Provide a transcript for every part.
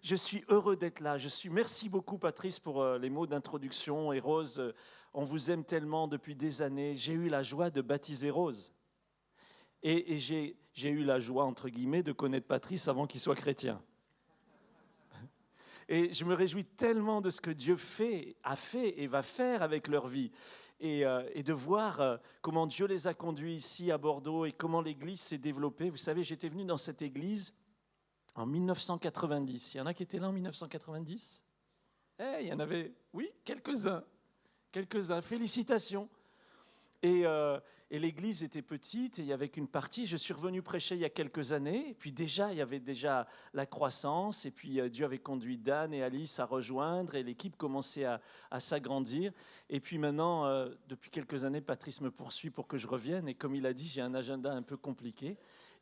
Je suis heureux d'être là. Merci beaucoup, Patrice, pour les mots d'introduction. Et Rose, on vous aime tellement depuis des années. J'ai eu la joie de baptiser Rose. Et j'ai eu la joie, entre guillemets, de connaître Patrice avant qu'il soit chrétien. Et je me réjouis tellement de ce que Dieu a fait et va faire avec leur vie. Et de voir comment Dieu les a conduits ici à Bordeaux et comment l'Église s'est développée. Vous savez, j'étais venu dans cette Église en 1990. Il y en a qui étaient là en 1990 ? Il y en avait, oui, quelques-uns. Félicitations. Et l'église était petite et il y avait qu'une partie. Je suis revenu prêcher il y a quelques années. Et puis déjà, il y avait déjà la croissance. Et puis Dieu avait conduit Dan et Alice à rejoindre. Et l'équipe commençait à s'agrandir. Et puis maintenant, depuis quelques années, Patrice me poursuit pour que je revienne. Et comme il a dit, j'ai un agenda un peu compliqué.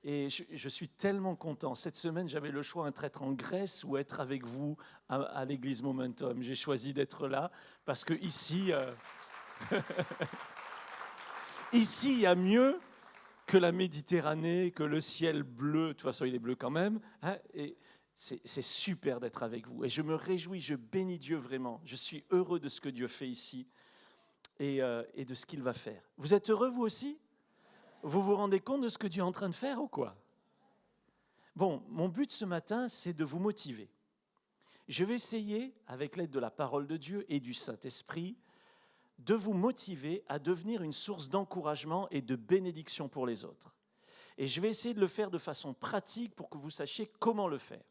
Et je suis tellement content. Cette semaine, j'avais le choix entre être en Grèce ou être avec vous à l'église Momentum. J'ai choisi d'être là parce que ici... Ici, il y a mieux que la Méditerranée, que le ciel bleu. De toute façon, il est bleu quand même. Hein, et c'est super d'être avec vous. Et je me réjouis, je bénis Dieu vraiment. Je suis heureux de ce que Dieu fait ici et de ce qu'il va faire. Vous êtes heureux, vous aussi ? Vous vous rendez compte de ce que Dieu est en train de faire ou quoi ? Bon, mon but ce matin, c'est de vous motiver. Je vais essayer, avec l'aide de la parole de Dieu et du Saint-Esprit, de vous motiver à devenir une source d'encouragement et de bénédiction pour les autres. Et je vais essayer de le faire de façon pratique pour que vous sachiez comment le faire.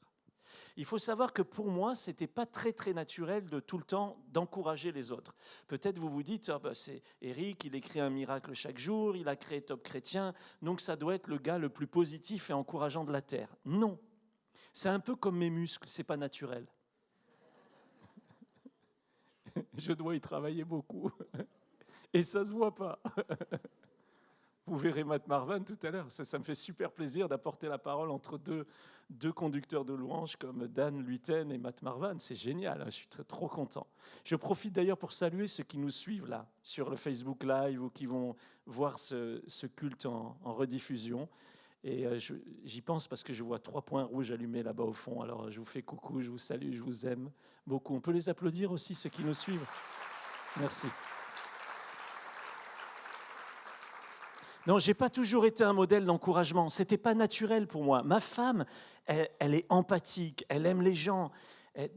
Il faut savoir que pour moi, ce n'était pas très naturel de tout le temps d'encourager les autres. Peut-être vous vous dites, c'est Eric, il écrit un miracle chaque jour, il a créé Top Chrétien, donc ça doit être le gars le plus positif et encourageant de la Terre. Non, c'est un peu comme mes muscles, ce n'est pas naturel. Je dois y travailler beaucoup. Et ça ne se voit pas. Vous verrez Matt Marvan tout à l'heure. Ça me fait super plaisir d'apporter la parole entre deux conducteurs de louanges comme Dan Luyten et Matt Marvan. C'est génial, je suis trop content. Je profite d'ailleurs pour saluer ceux qui nous suivent là, sur le Facebook Live ou qui vont voir ce culte en rediffusion. Et j'y pense parce que je vois 3 points rouges allumés là-bas au fond. Alors je vous fais coucou, je vous salue, je vous aime beaucoup. On peut les applaudir aussi, ceux qui nous suivent. Merci. Non, je n'ai pas toujours été un modèle d'encouragement. Ce n'était pas naturel pour moi. Ma femme, elle est empathique, elle aime les gens.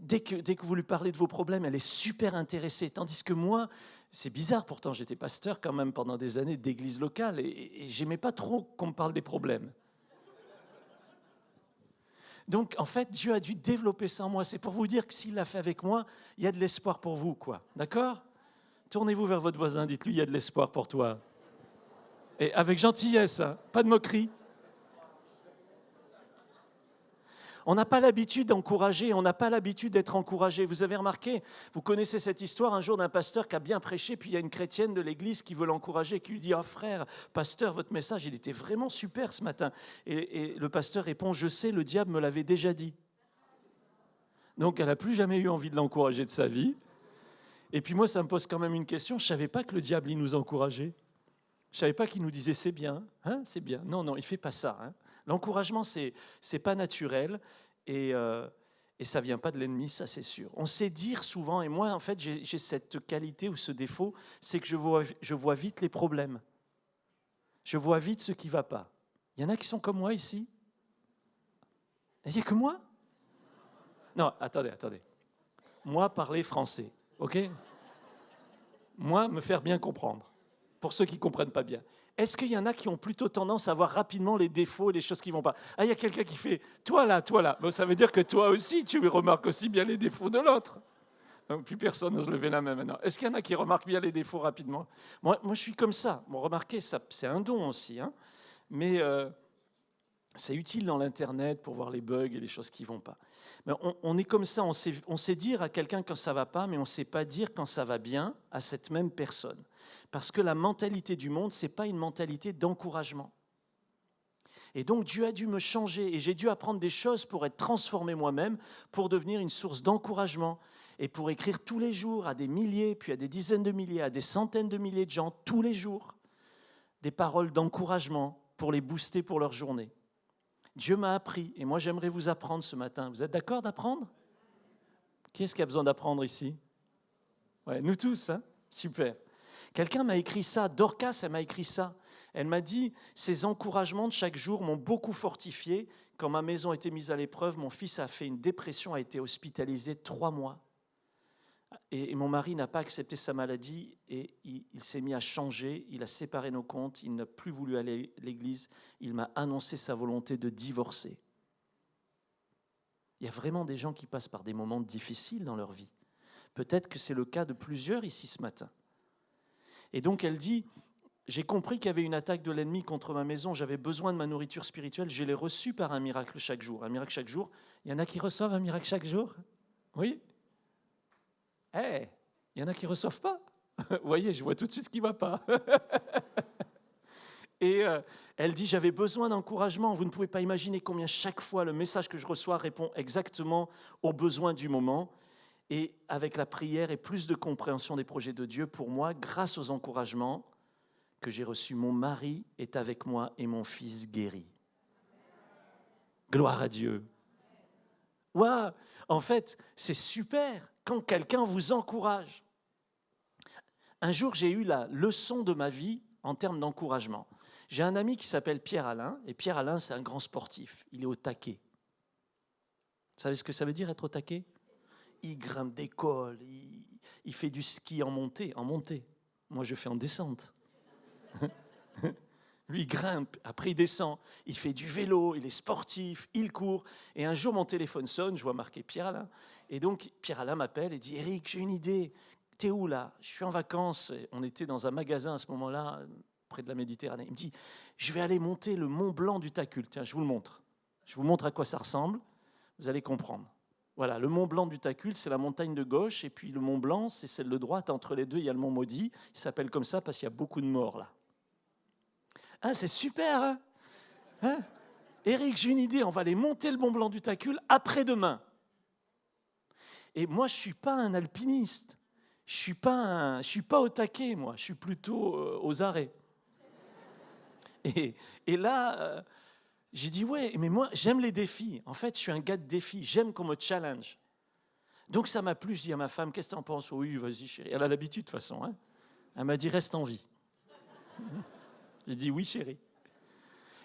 Dès que vous lui parlez de vos problèmes, elle est super intéressée. Tandis que moi, c'est bizarre, pourtant j'étais pasteur quand même pendant des années d'église locale et j'aimais pas trop qu'on me parle des problèmes. Donc en fait, Dieu a dû développer ça en moi. C'est pour vous dire que s'il l'a fait avec moi, il y a de l'espoir pour vous, quoi. D'accord ? Tournez-vous vers votre voisin, dites-lui, il y a de l'espoir pour toi. Et avec gentillesse, hein, pas de moquerie. On n'a pas l'habitude d'encourager, on n'a pas l'habitude d'être encouragé. Vous avez remarqué, vous connaissez cette histoire un jour d'un pasteur qui a bien prêché, puis il y a une chrétienne de l'église qui veut l'encourager, qui lui dit « Ah frère, pasteur, votre message, il était vraiment super ce matin. » Et le pasteur répond « Je sais, le diable me l'avait déjà dit. » Donc elle n'a plus jamais eu envie de l'encourager de sa vie. Et puis moi, ça me pose quand même une question, je ne savais pas que le diable, il nous encourageait. Je ne savais pas qu'il nous disait « C'est bien, hein, c'est bien. » Non, il ne fait pas ça, hein. L'encouragement, ce n'est pas naturel et ça ne vient pas de l'ennemi, ça c'est sûr. On sait dire souvent, et moi en fait j'ai cette qualité ou ce défaut, c'est que je vois vite les problèmes. Je vois vite ce qui ne va pas. Il y en a qui sont comme moi ici ? Il n'y a que moi ? Non, attendez. Moi, parler français, ok ? Moi, me faire bien comprendre, pour ceux qui ne comprennent pas bien. Est-ce qu'il y en a qui ont plutôt tendance à voir rapidement les défauts et les choses qui ne vont pas ? Ah, il y a quelqu'un qui fait « toi là ». Bon, ça veut dire que toi aussi, tu remarques aussi bien les défauts de l'autre. Donc, plus personne n'ose lever la main maintenant. Est-ce qu'il y en a qui remarquent bien les défauts rapidement ? Moi, je suis comme ça. Bon, remarquez, ça, c'est un don aussi. Hein, mais c'est utile dans l'Internet pour voir les bugs et les choses qui ne vont pas. Mais on est comme ça. On sait dire à quelqu'un quand ça ne va pas, mais on ne sait pas dire quand ça va bien à cette même personne. Parce que la mentalité du monde, ce n'est pas une mentalité d'encouragement. Et donc, Dieu a dû me changer et j'ai dû apprendre des choses pour être transformé moi-même, pour devenir une source d'encouragement et pour écrire tous les jours à des milliers, puis à des dizaines de milliers, à des centaines de milliers de gens, tous les jours, des paroles d'encouragement pour les booster pour leur journée. Dieu m'a appris et moi, j'aimerais vous apprendre ce matin. Vous êtes d'accord d'apprendre ? Qui est-ce qui a besoin d'apprendre ici? Ouais, nous tous, hein? Super. Quelqu'un m'a écrit ça, Dorcas, elle m'a écrit ça. Elle m'a dit, ces encouragements de chaque jour m'ont beaucoup fortifié. Quand ma maison a été mise à l'épreuve, mon fils a fait une dépression, a été hospitalisé 3 mois. Et mon mari n'a pas accepté sa maladie et il s'est mis à changer, il a séparé nos comptes, il n'a plus voulu aller à l'église, il m'a annoncé sa volonté de divorcer. Il y a vraiment des gens qui passent par des moments difficiles dans leur vie. Peut-être que c'est le cas de plusieurs ici ce matin. Et donc elle dit, j'ai compris qu'il y avait une attaque de l'ennemi contre ma maison, j'avais besoin de ma nourriture spirituelle, je l'ai reçue par un miracle chaque jour. Un miracle chaque jour, il y en a qui reçoivent un miracle chaque jour? Oui? Il y en a qui ne reçoivent pas. Vous voyez, je vois tout de suite ce qui ne va pas. Et elle dit, j'avais besoin d'encouragement. Vous ne pouvez pas imaginer combien chaque fois le message que je reçois répond exactement aux besoins du moment. Et avec la prière et plus de compréhension des projets de Dieu, pour moi, grâce aux encouragements que j'ai reçus, mon mari est avec moi et mon fils guéri. Gloire à Dieu. Waouh! En fait, c'est super quand quelqu'un vous encourage. Un jour, j'ai eu la leçon de ma vie en termes d'encouragement. J'ai un ami qui s'appelle Pierre Alain, et Pierre Alain, c'est un grand sportif. Il est au taquet. Vous savez ce que ça veut dire, être au taquet? Il grimpe des cols, il fait du ski en montée. Moi, je fais en descente. Lui, il grimpe, après il descend, il fait du vélo, il est sportif, il court. Et un jour, mon téléphone sonne, je vois marqué Pierre Alain. Et donc, Pierre Alain m'appelle et dit, Éric, j'ai une idée. T'es où là? Je suis en vacances. On était dans un magasin à ce moment-là, près de la Méditerranée. Il me dit, je vais aller monter le Mont Blanc du Tacul. Tiens, je vous le montre. Je vous montre à quoi ça ressemble. Vous allez comprendre. Voilà, le Mont Blanc du Tacul, c'est la montagne de gauche. Et puis le Mont Blanc, c'est celle de droite. Entre les deux, il y a le Mont Maudit. Il s'appelle comme ça parce qu'il y a beaucoup de morts là. Ah, c'est super, hein? Éric, j'ai une idée, on va aller monter le Mont Blanc du Tacul après-demain. Et moi, je ne suis pas un alpiniste. Je ne suis pas au taquet, moi. Je suis plutôt aux arrêts. Et là, j'ai dit, ouais, mais moi, j'aime les défis. En fait, je suis un gars de défi. J'aime qu'on me challenge. Donc, ça m'a plu. Je dis à ma femme, qu'est-ce que tu en penses? Oui, vas-y, chérie. Elle a l'habitude, de toute façon. Hein. Elle m'a dit, reste en vie. J'ai dit, oui, chérie.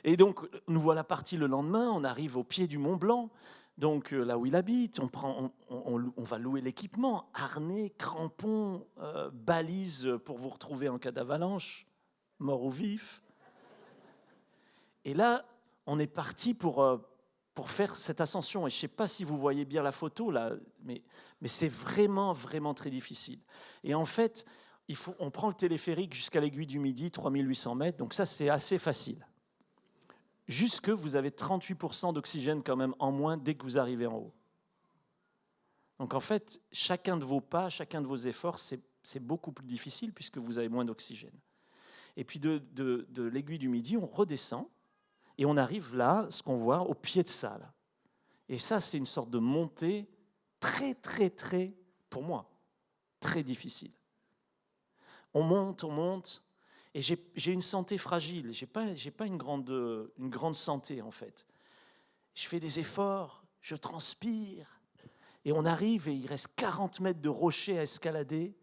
Et donc, nous voilà partis le lendemain. On arrive au pied du Mont Blanc. Donc, là où il habite, on va louer l'équipement. Harnais, crampons, balises pour vous retrouver en cas d'avalanche, mort ou vif. Et là, on est parti pour faire cette ascension. Et je ne sais pas si vous voyez bien la photo, là, mais c'est vraiment, vraiment très difficile. Et en fait, on prend le téléphérique jusqu'à l'Aiguille du Midi, 3800 mètres. Donc ça, c'est assez facile. Jusque vous avez 38% d'oxygène quand même en moins dès que vous arrivez en haut. Donc en fait, chacun de vos pas, chacun de vos efforts, c'est beaucoup plus difficile puisque vous avez moins d'oxygène. Et puis de l'Aiguille du Midi, on redescend et on arrive là, ce qu'on voit, au pied de ça. Là. Et ça, c'est une sorte de montée très, très, très, pour moi, très difficile. On monte, et j'ai une santé fragile. J'ai pas une grande santé, en fait. Je fais des efforts, je transpire, et on arrive, et il reste 40 mètres de rochers à escalader,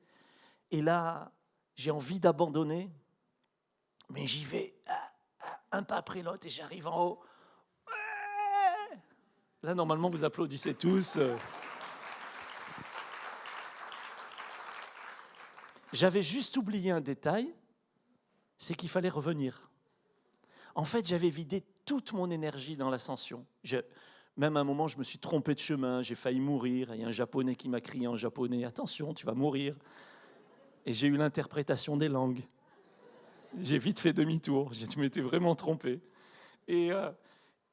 et là, j'ai envie d'abandonner, mais j'y vais un pas après l'autre, et j'arrive en haut. Ouais. Là, normalement, vous applaudissez tous. J'avais juste oublié un détail, c'est qu'il fallait revenir. En fait, j'avais vidé toute mon énergie dans l'ascension. Même à un moment, je me suis trompé de chemin, j'ai failli mourir. Il y a un Japonais qui m'a crié en japonais, « Attention, tu vas mourir !» Et j'ai eu l'interprétation des langues. J'ai vite fait demi-tour, je m'étais vraiment trompé. Et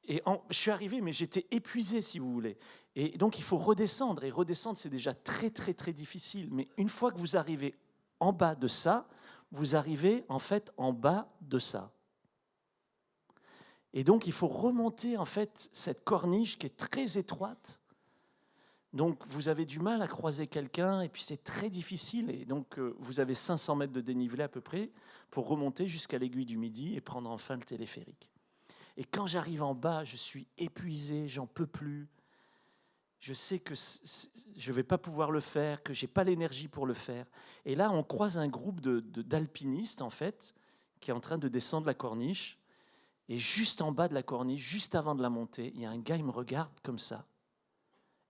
je suis arrivé, mais j'étais épuisé, si vous voulez. Et donc, il faut redescendre. Et redescendre, c'est déjà très, très, très difficile. Mais une fois que vous arrivez en bas de ça, vous arrivez en fait en bas de ça. Et donc, il faut remonter en fait cette corniche qui est très étroite. Donc, vous avez du mal à croiser quelqu'un et puis c'est très difficile. Et donc, vous avez 500 mètres de dénivelé à peu près pour remonter jusqu'à l'Aiguille du Midi et prendre enfin le téléphérique. Et quand j'arrive en bas, je suis épuisé, j'en peux plus. je sais que je ne vais pas pouvoir le faire, que je n'ai pas l'énergie pour le faire. Et là, on croise un groupe d'alpinistes, en fait, qui est en train de descendre la corniche. Et juste en bas de la corniche, juste avant de la monter, il y a un gars, il me regarde comme ça.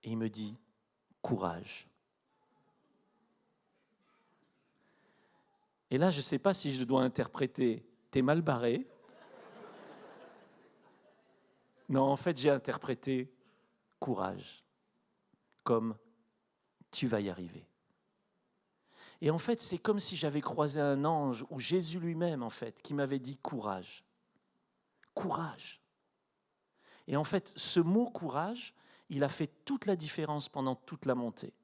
Et il me dit, courage. Et là, je ne sais pas si je dois interpréter, t'es mal barré. Non, en fait, j'ai interprété courage comme tu vas y arriver. Et en fait, c'est comme si j'avais croisé un ange, ou Jésus lui-même, en fait, qui m'avait dit courage. Courage. Et en fait, ce mot courage, il a fait toute la différence pendant toute la montée.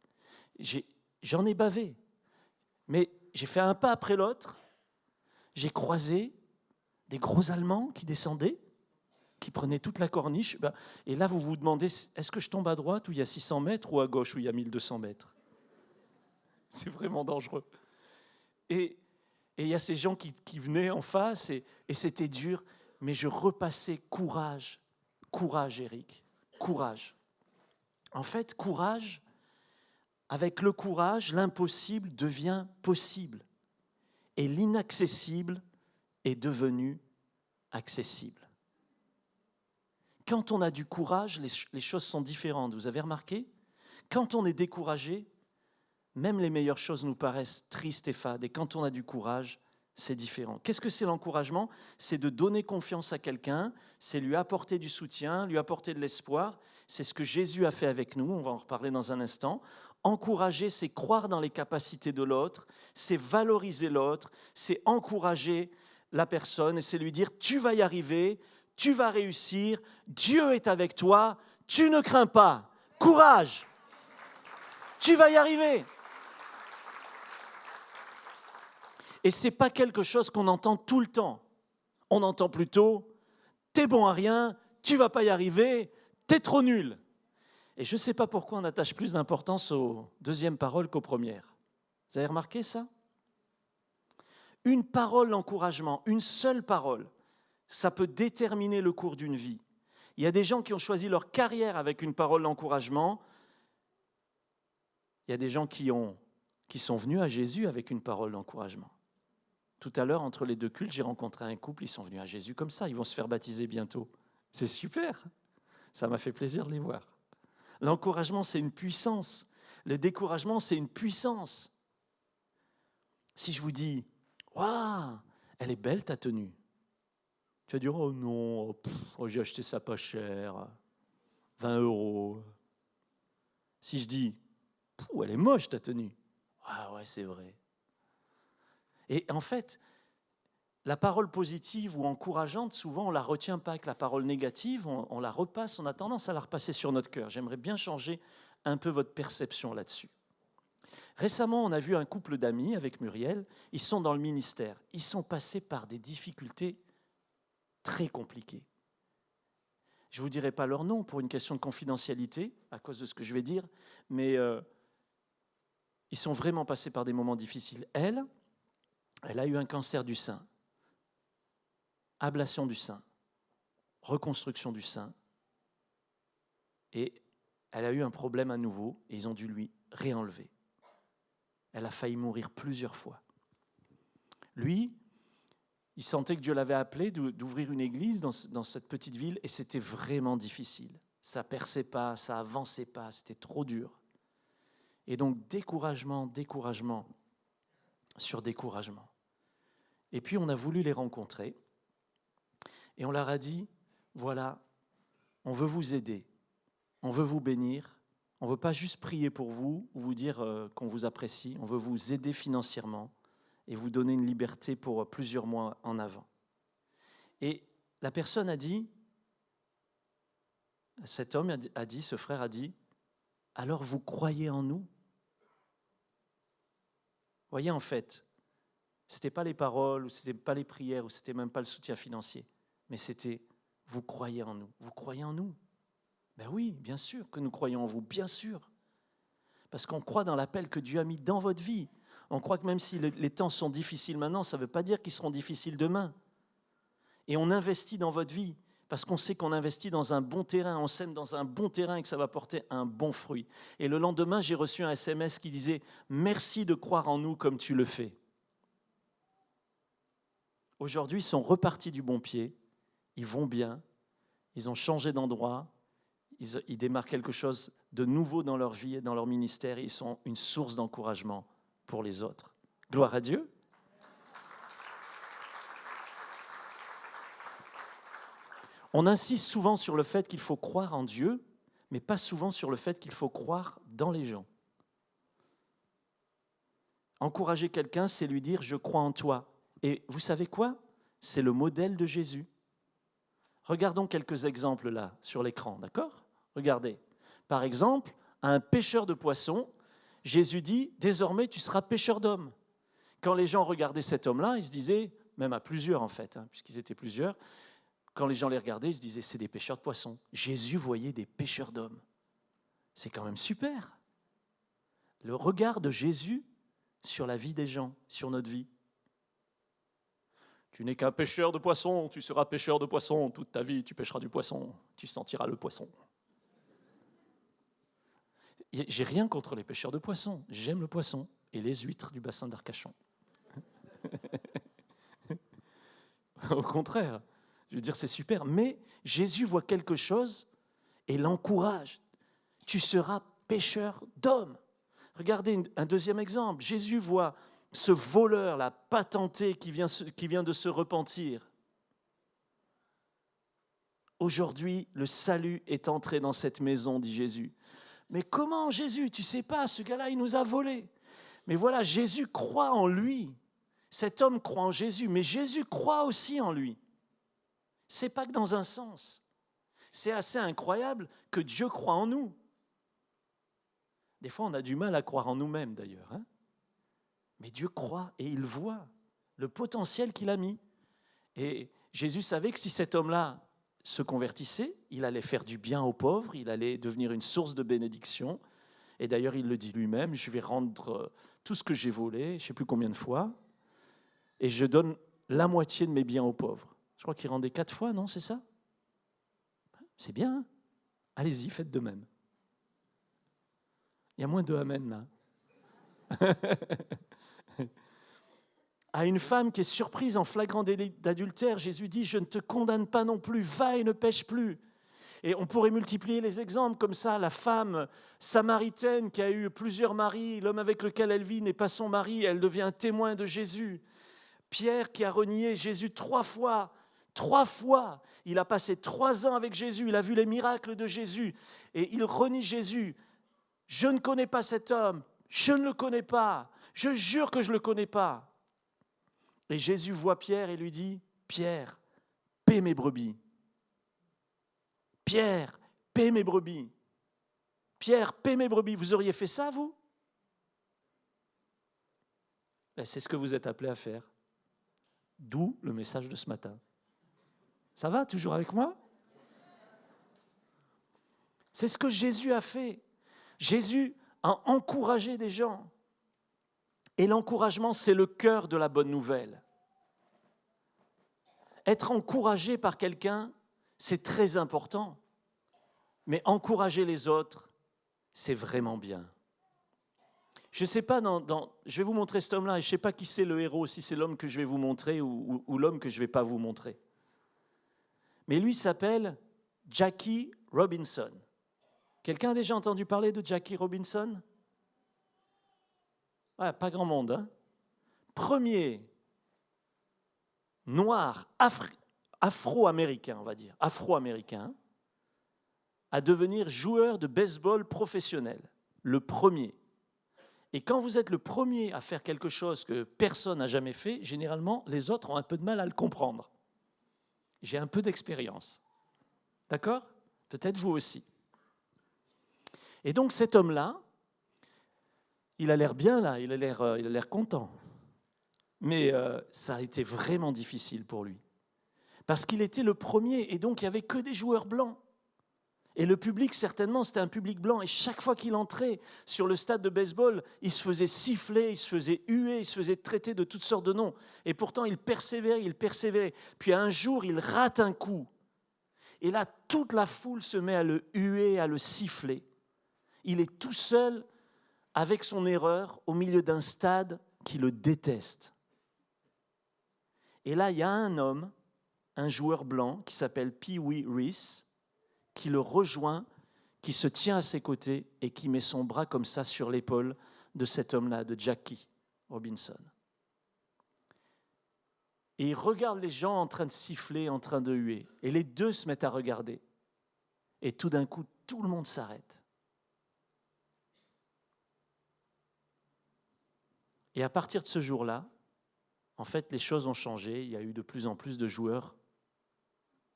J'en ai bavé, mais j'ai fait un pas après l'autre. J'ai croisé des gros Allemands qui descendaient, qui prenaient toute la corniche. Et là, vous vous demandez, est-ce que je tombe à droite où il y a 600 mètres ou à gauche où il y a 1200 mètres? C'est vraiment dangereux. Et il y a ces gens qui venaient en face et c'était dur, mais je repassais courage. Courage, Eric, courage. En fait, courage, avec le courage, l'impossible devient possible. Et l'inaccessible est devenu accessible. Quand on a du courage, les choses sont différentes. Vous avez remarqué? Quand on est découragé, même les meilleures choses nous paraissent tristes et fades. Et quand on a du courage, c'est différent. Qu'est-ce que c'est l'encouragement? C'est de donner confiance à quelqu'un, c'est lui apporter du soutien, lui apporter de l'espoir. C'est ce que Jésus a fait avec nous, on va en reparler dans un instant. Encourager, c'est croire dans les capacités de l'autre, c'est valoriser l'autre, c'est encourager la personne et c'est lui dire « tu vas y arriver, tu vas réussir, Dieu est avec toi, tu ne crains pas, courage, tu vas y arriver ». Et ce n'est pas quelque chose qu'on entend tout le temps. On entend plutôt « t'es bon à rien, tu ne vas pas y arriver, t'es trop nul ». Et je ne sais pas pourquoi on attache plus d'importance aux deuxièmes paroles qu'aux premières. Vous avez remarqué ça? Une parole d'encouragement, une seule parole, ça peut déterminer le cours d'une vie. Il y a des gens qui ont choisi leur carrière avec une parole d'encouragement. Il y a des gens qui sont venus à Jésus avec une parole d'encouragement. Tout à l'heure, entre les deux cultes, j'ai rencontré un couple, ils sont venus à Jésus comme ça, ils vont se faire baptiser bientôt. C'est super, ça m'a fait plaisir de les voir. L'encouragement, c'est une puissance. Le découragement, c'est une puissance. Si je vous dis, « Waouh, elle est belle ta tenue », tu vas dire, « Oh non, j'ai acheté ça pas cher, 20 €. » Si je dis, « Elle est moche ta tenue », « Ah ouais, c'est vrai. » Et en fait, la parole positive ou encourageante, souvent, on ne la retient pas avec la parole négative, on la repasse, on a tendance à la repasser sur notre cœur. J'aimerais bien changer un peu votre perception là-dessus. Récemment, on a vu un couple d'amis avec Muriel, ils sont dans le ministère, ils sont passés par des difficultés très compliquées. Je ne vous dirai pas leur nom pour une question de confidentialité, à cause de ce que je vais dire, mais ils sont vraiment passés par des moments difficiles. Elle a eu un cancer du sein. Ablation du sein, reconstruction du sein, et elle a eu un problème à nouveau, et ils ont dû lui réenlever. Elle a failli mourir plusieurs fois. Lui, il sentait que Dieu l'avait appelé d'ouvrir une église dans cette petite ville, et c'était vraiment difficile. Ça ne perçait pas, ça n'avançait pas, c'était trop dur. Et donc, découragement sur découragement. Et puis, on a voulu les rencontrer, et on leur a dit, voilà, on veut vous aider, on veut vous bénir, on ne veut pas juste prier pour vous ou vous dire qu'on vous apprécie, on veut vous aider financièrement et vous donner une liberté pour plusieurs mois en avant. Et la personne a dit, cet homme a dit, ce frère a dit, alors vous croyez en nous? Voyez, en fait, ce n'était pas les paroles, ou ce n'était pas les prières, ou ce n'était même pas le soutien financier. Mais c'était, vous croyez en nous. Vous croyez en nous? Ben oui, bien sûr que nous croyons en vous, bien sûr. Parce qu'on croit dans l'appel que Dieu a mis dans votre vie. On croit que même si les temps sont difficiles maintenant, ça ne veut pas dire qu'ils seront difficiles demain. Et on investit dans votre vie, parce qu'on sait qu'on investit dans un bon terrain, on sème dans un bon terrain et que ça va porter un bon fruit. Et le lendemain, j'ai reçu un SMS qui disait « Merci de croire en nous comme tu le fais ». Aujourd'hui, ils sont repartis du bon pied, ils vont bien, ils ont changé d'endroit, ils démarrent quelque chose de nouveau dans leur vie et dans leur ministère, et ils sont une source d'encouragement pour les autres. Gloire à Dieu. On insiste souvent sur le fait qu'il faut croire en Dieu, mais pas souvent sur le fait qu'il faut croire dans les gens. Encourager quelqu'un, c'est lui dire « je crois en toi ». Et vous savez quoi? C'est le modèle de Jésus. Regardons quelques exemples là, sur l'écran, d'accord? Regardez. Par exemple, à un pêcheur de poissons, Jésus dit « désormais tu seras pêcheur d'hommes ». Quand les gens regardaient cet homme-là, ils se disaient, même à plusieurs en fait, puisqu'ils étaient plusieurs, quand les gens les regardaient, ils se disaient « c'est des pêcheurs de poissons ». Jésus voyait des pêcheurs d'hommes. C'est quand même super. Le regard de Jésus sur la vie des gens, sur notre vie. Tu n'es qu'un pêcheur de poissons, tu seras pêcheur de poissons toute ta vie, tu pêcheras du poisson, tu sentiras le poisson. J'ai rien contre les pêcheurs de poissons, j'aime le poisson et les huîtres du bassin d'Arcachon. Au contraire, je veux dire c'est super, mais Jésus voit quelque chose et l'encourage. Tu seras pêcheur d'hommes. Regardez un deuxième exemple, Jésus voit ce voleur, la patenté qui vient de se repentir. Aujourd'hui, le salut est entré dans cette maison, dit Jésus. Mais comment, Jésus? Tu ne sais pas, ce gars-là, il nous a volés. Mais voilà, Jésus croit en lui. Cet homme croit en Jésus, mais Jésus croit aussi en lui. Ce n'est pas que dans un sens. C'est assez incroyable que Dieu croit en nous. Des fois, on a du mal à croire en nous-mêmes, d'ailleurs, hein? Mais Dieu croit et il voit le potentiel qu'il a mis. Et Jésus savait que si cet homme-là se convertissait, il allait faire du bien aux pauvres, il allait devenir une source de bénédiction. Et d'ailleurs, il le dit lui-même, je vais rendre tout ce que j'ai volé, je ne sais plus combien de fois, et je donne la moitié de mes biens aux pauvres. Je crois qu'il rendait 4 fois, non, c'est ça? C'est bien, hein? Allez-y, faites de même. Il y a moins de amen là. À une femme qui est surprise en flagrant délit d'adultère, Jésus dit « Je ne te condamne pas non plus, va et ne pêche plus ». Et on pourrait multiplier les exemples comme ça. La femme samaritaine qui a eu plusieurs maris, l'homme avec lequel elle vit n'est pas son mari, elle devient un témoin de Jésus. Pierre qui a renié Jésus 3 fois. 3 fois. Il a passé 3 ans avec Jésus, il a vu les miracles de Jésus et il renie Jésus. « Je ne connais pas cet homme, je ne le connais pas, je jure que je ne le connais pas ». Et Jésus voit Pierre et lui dit « Pierre, paie mes brebis. Pierre, paie mes brebis. Pierre, paie mes brebis. » Vous auriez fait ça, vous? Ben, c'est ce que vous êtes appelés à faire. D'où le message de ce matin. Ça va, toujours avec moi? C'est ce que Jésus a fait. Jésus a encouragé des gens. Et l'encouragement, c'est le cœur de la bonne nouvelle. Être encouragé par quelqu'un, c'est très important. Mais encourager les autres, c'est vraiment bien. Je ne sais pas, je vais vous montrer cet homme-là, et je ne sais pas qui c'est le héros, si c'est l'homme que je vais vous montrer ou l'homme que je ne vais pas vous montrer. Mais lui s'appelle Jackie Robinson. Quelqu'un a déjà entendu parler de Jackie Robinson? Ouais, pas grand monde, hein? Premier noir afro-américain, on va dire, afro-américain, à devenir joueur de baseball professionnel. Le premier. Et quand vous êtes le premier à faire quelque chose que personne n'a jamais fait, généralement, les autres ont un peu de mal à le comprendre. J'ai un peu d'expérience. D'accord? Peut-être vous aussi. Et donc cet homme-là, il a l'air bien là, il a l'air content. Mais ça a été vraiment difficile pour lui. Parce qu'il était le premier et donc il n'y avait que des joueurs blancs. Et le public, certainement, c'était un public blanc. Et chaque fois qu'il entrait sur le stade de baseball, il se faisait siffler, il se faisait huer, il se faisait traiter de toutes sortes de noms. Et pourtant, il persévérait. Puis un jour, il rate un coup. Et là, toute la foule se met à le huer, à le siffler. Il est tout seul avec son erreur au milieu d'un stade qui le déteste. Et là, il y a un homme, un joueur blanc qui s'appelle Pee Wee Reese, qui le rejoint, qui se tient à ses côtés et qui met son bras comme ça sur l'épaule de cet homme-là, de Jackie Robinson. Et il regarde les gens en train de siffler, en train de huer. Et les deux se mettent à regarder. Et tout d'un coup, tout le monde s'arrête. Et à partir de ce jour-là, en fait, les choses ont changé. Il y a eu de plus en plus de joueurs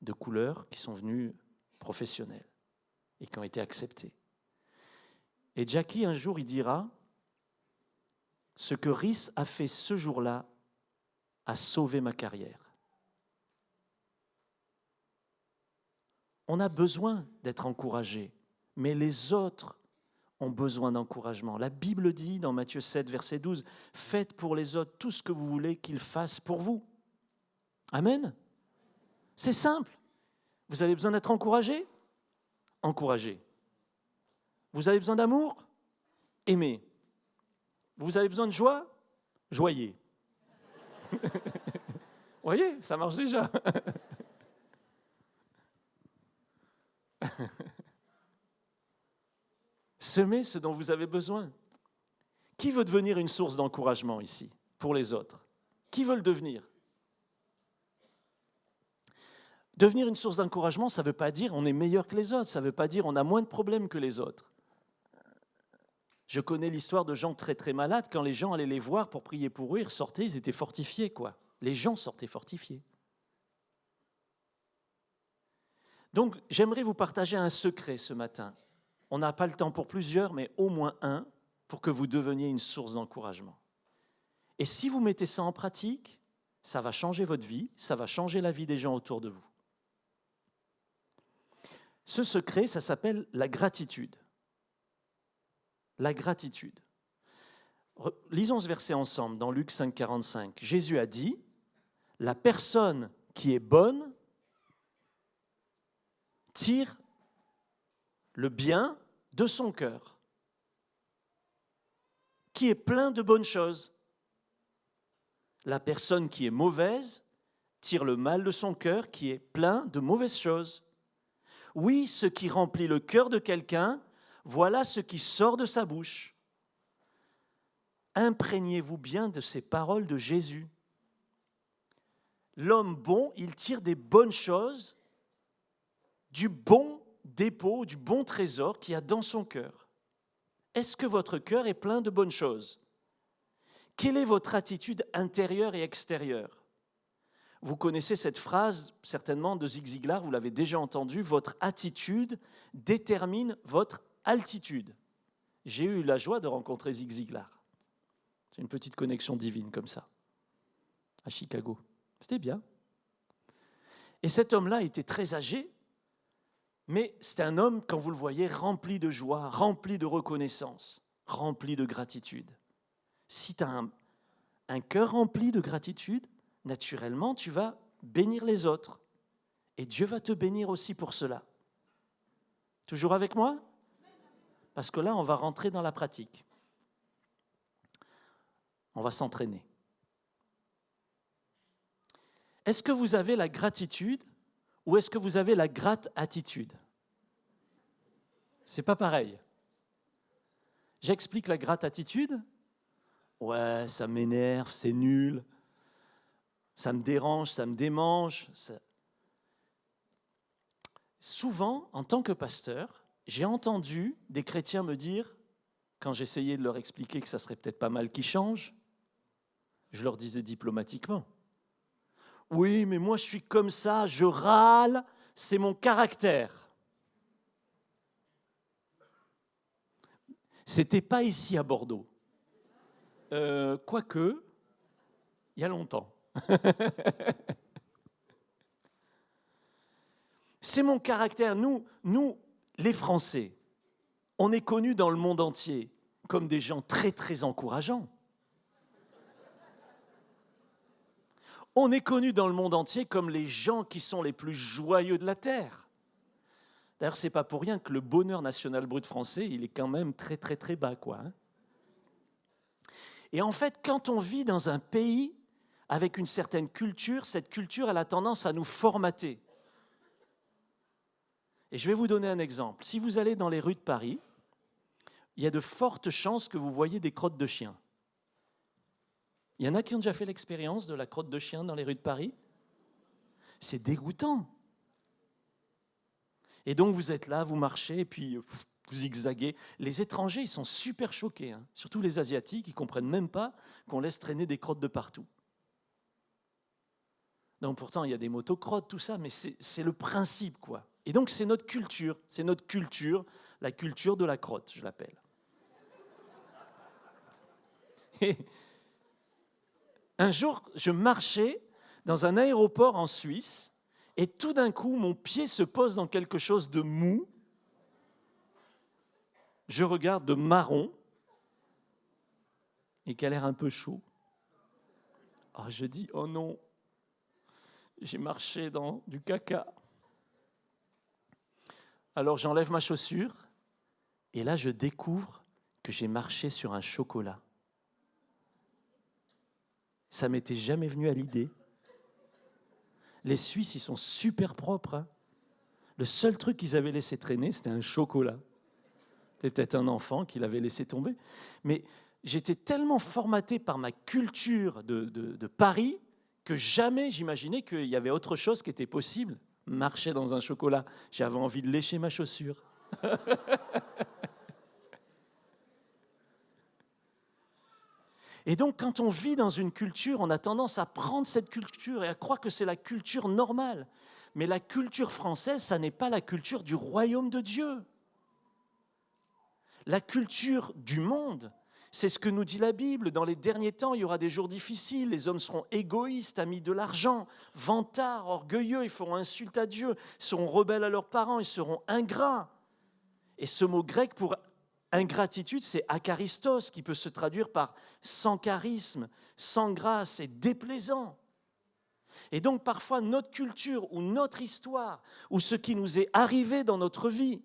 de couleur qui sont venus professionnels et qui ont été acceptés. Et Jackie, un jour, il dira « Ce que Reese a fait ce jour-là a sauvé ma carrière. » On a besoin d'être encouragé, mais les autres ont besoin d'encouragement. La Bible dit dans Matthieu 7, verset 12, « Faites pour les autres tout ce que vous voulez qu'ils fassent pour vous. » Amen. C'est simple. Vous avez besoin d'être encouragé? Encouragez. Vous avez besoin d'amour? Aimez. Vous avez besoin de joie? Joyez. Vous voyez, ça marche déjà. Semez ce dont vous avez besoin. Qui veut devenir une source d'encouragement ici, pour les autres? Qui veut le devenir? Devenir une source d'encouragement, ça ne veut pas dire on est meilleur que les autres, ça ne veut pas dire on a moins de problèmes que les autres. Je connais l'histoire de gens très très malades, quand les gens allaient les voir pour prier pour eux, ils ressortaient, ils étaient fortifiés, quoi. Les gens sortaient fortifiés. Donc, j'aimerais vous partager un secret ce matin. On n'a pas le temps pour plusieurs, mais au moins un, pour que vous deveniez une source d'encouragement. Et si vous mettez ça en pratique, ça va changer votre vie, ça va changer la vie des gens autour de vous. Ce secret, ça s'appelle la gratitude. La gratitude. Lisons ce verset ensemble dans Luc 5, 45. Jésus a dit, « La personne qui est bonne tire le bien de son cœur, qui est plein de bonnes choses. La personne qui est mauvaise tire le mal de son cœur, qui est plein de mauvaises choses. Oui, ce qui remplit le cœur de quelqu'un, voilà ce qui sort de sa bouche. » Imprégnez-vous bien de ces paroles de Jésus. L'homme bon, il tire des bonnes choses, du bon dépôt, du bon trésor qu'il y a dans son cœur. Est-ce que votre cœur est plein de bonnes choses? Quelle est votre attitude intérieure et extérieure? Vous connaissez cette phrase certainement de Zig Ziglar, vous l'avez déjà entendue, votre attitude détermine votre altitude. J'ai eu la joie de rencontrer Zig Ziglar. C'est une petite connexion divine comme ça, à Chicago. C'était bien. Et cet homme-là était très âgé, mais c'était un homme, quand vous le voyez, rempli de joie, rempli de reconnaissance, rempli de gratitude. Si tu as un cœur rempli de gratitude, naturellement, tu vas bénir les autres. Et Dieu va te bénir aussi pour cela. Toujours avec moi? Parce que là, on va rentrer dans la pratique. On va s'entraîner. Est-ce que vous avez la gratitude ou est-ce que vous avez la gratte-attitude? C'est pas pareil. J'explique la gratte-attitude. Ouais, ça m'énerve, c'est nul. Ça me dérange, ça me démange. Souvent, en tant que pasteur, j'ai entendu des chrétiens me dire, quand j'essayais de leur expliquer que ça serait peut-être pas mal qu'ils changent, je leur disais diplomatiquement, « Oui, mais moi je suis comme ça, je râle, c'est mon caractère. » C'était pas ici à Bordeaux. Quoique, il y a longtemps. C'est mon caractère. Nous, les Français, on est connus dans le monde entier comme des gens très, très encourageants. On est connus dans le monde entier comme les gens qui sont les plus joyeux de la terre. D'ailleurs, ce n'est pas pour rien que le bonheur national brut français, il est quand même très, très, très bas, quoi. Hein. Et en fait, quand on vit dans un pays avec une certaine culture, cette culture, elle a tendance à nous formater. Et je vais vous donner un exemple. Si vous allez dans les rues de Paris, il y a de fortes chances que vous voyez des crottes de chiens. Il y en a qui ont déjà fait l'expérience de la crotte de chien dans les rues de Paris? C'est dégoûtant. Et donc vous êtes là, vous marchez, et puis vous zigzaguez. Les étrangers, ils sont super choqués, hein. Surtout les Asiatiques, ils ne comprennent même pas qu'on laisse traîner des crottes de partout. Donc pourtant, il y a des motocrottes, tout ça, mais c'est le principe, quoi. Et donc c'est notre culture, la culture de la crotte, je l'appelle. Et un jour, je marchais dans un aéroport en Suisse, et tout d'un coup, mon pied se pose dans quelque chose de mou. Je regarde de marron, et qui a l'air un peu chaud. Alors je dis, oh non, j'ai marché dans du caca. Alors j'enlève ma chaussure, et là je découvre que j'ai marché sur un chocolat. Ça m'était jamais venu à l'idée. Les Suisses, ils sont super propres. Hein. Le seul truc qu'ils avaient laissé traîner, c'était un chocolat. C'était peut-être un enfant qui l'avait laissé tomber. Mais j'étais tellement formaté par ma culture de Paris que jamais j'imaginais qu'il y avait autre chose qui était possible. Marcher dans un chocolat. J'avais envie de lécher ma chaussure. Et donc, quand on vit dans une culture, on a tendance à prendre cette culture et à croire que c'est la culture normale. Mais la culture française, ça n'est pas la culture du royaume de Dieu. La culture du monde, c'est ce que nous dit la Bible. Dans les derniers temps, il y aura des jours difficiles. Les hommes seront égoïstes, amis de l'argent, vantards, orgueilleux, ils feront insulte à Dieu, ils seront rebelles à leurs parents, ils seront ingrats. Et ce mot grec pour ingratitude, c'est akaristos, qui peut se traduire par sans charisme, sans grâce et déplaisant. Et donc parfois notre culture ou notre histoire ou ce qui nous est arrivé dans notre vie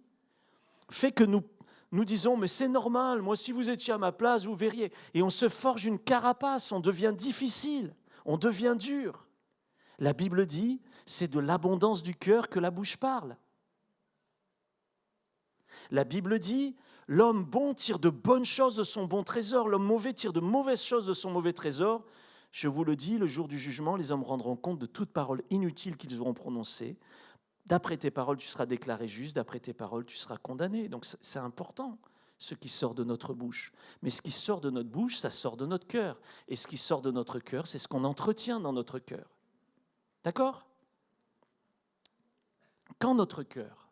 fait que nous disons mais c'est normal, moi si vous étiez à ma place vous verriez. Et on se forge une carapace, on devient difficile, on devient dur. La Bible dit c'est de l'abondance du cœur que la bouche parle. La Bible dit l'homme bon tire de bonnes choses de son bon trésor, l'homme mauvais tire de mauvaises choses de son mauvais trésor. Je vous le dis, le jour du jugement, les hommes rendront compte de toute parole inutile qu'ils auront prononcée. D'après tes paroles, tu seras déclaré juste, d'après tes paroles, tu seras condamné. Donc c'est important, ce qui sort de notre bouche. Mais ce qui sort de notre bouche, ça sort de notre cœur. Et ce qui sort de notre cœur, c'est ce qu'on entretient dans notre cœur. D'accord ? Quand notre cœur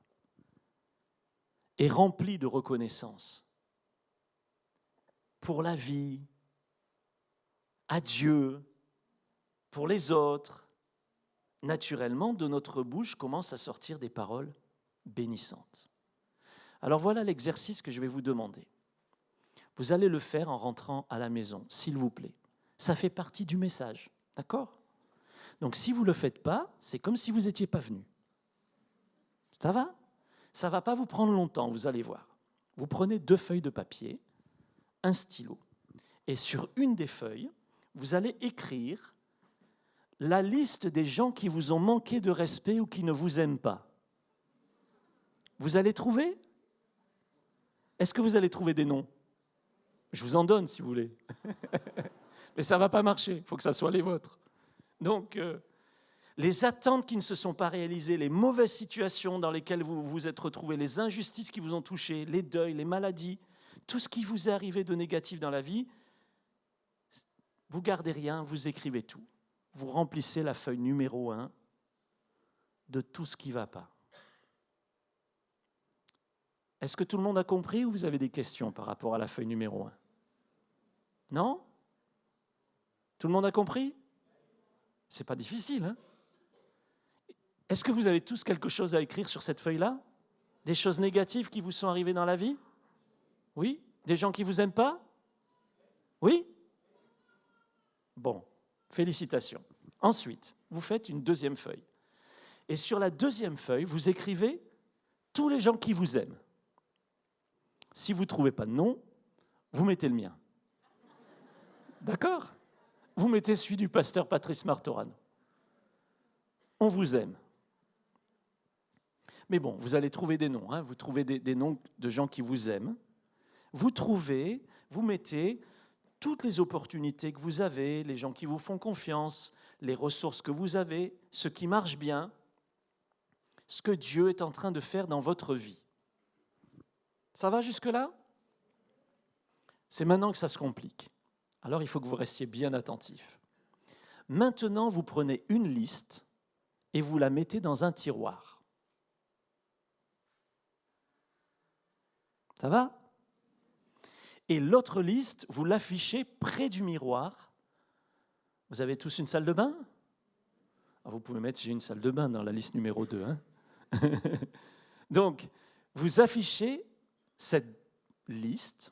est rempli de reconnaissance pour la vie, à Dieu, pour les autres, naturellement, de notre bouche commencent à sortir des paroles bénissantes. Alors voilà l'exercice que je vais vous demander. Vous allez le faire en rentrant à la maison, s'il vous plaît. Ça fait partie du message, d'accord ? Donc si vous ne le faites pas, c'est comme si vous n'étiez pas venu. Ça va ? Ça ne va pas vous prendre longtemps, vous allez voir. Vous prenez 2 feuilles de papier, un stylo, et sur une des feuilles, vous allez écrire la liste des gens qui vous ont manqué de respect ou qui ne vous aiment pas. Vous allez trouver ? Est-ce que vous allez trouver des noms ? Je vous en donne si vous voulez. Mais ça ne va pas marcher, il faut que ça soit les vôtres. Donc, les attentes qui ne se sont pas réalisées, les mauvaises situations dans lesquelles vous vous êtes retrouvés, les injustices qui vous ont touché, les deuils, les maladies, tout ce qui vous est arrivé de négatif dans la vie, vous gardez rien, vous écrivez tout. Vous remplissez la feuille numéro 1 de tout ce qui ne va pas. Est-ce que tout le monde a compris ou vous avez des questions par rapport à la feuille numéro 1 ? Non ? Tout le monde a compris ? C'est pas difficile, hein ? Est-ce que vous avez tous quelque chose à écrire sur cette feuille-là ? Des choses négatives qui vous sont arrivées dans la vie ? Oui ? Des gens qui ne vous aiment pas ? Oui ? Bon, félicitations. Ensuite, vous faites une 2e feuille. Et sur la 2e feuille, vous écrivez tous les gens qui vous aiment. Si vous ne trouvez pas de nom, vous mettez le mien. D'accord? Vous mettez celui du pasteur Patrice Martorano. On vous aime. Mais bon, vous allez trouver des noms. Vous trouvez des noms de gens qui vous aiment. Vous mettez toutes les opportunités que vous avez, les gens qui vous font confiance, les ressources que vous avez, ce qui marche bien, ce que Dieu est en train de faire dans votre vie. Ça va jusque-là? C'est maintenant que ça se complique. Alors il faut que vous restiez bien attentifs. Maintenant, vous prenez une liste et vous la mettez dans un tiroir. Ça va? Et l'autre liste, vous l'affichez près du miroir. Vous avez tous une salle de bain? Vous pouvez mettre « j'ai une salle de bain » dans la liste numéro 2. Donc, vous affichez cette liste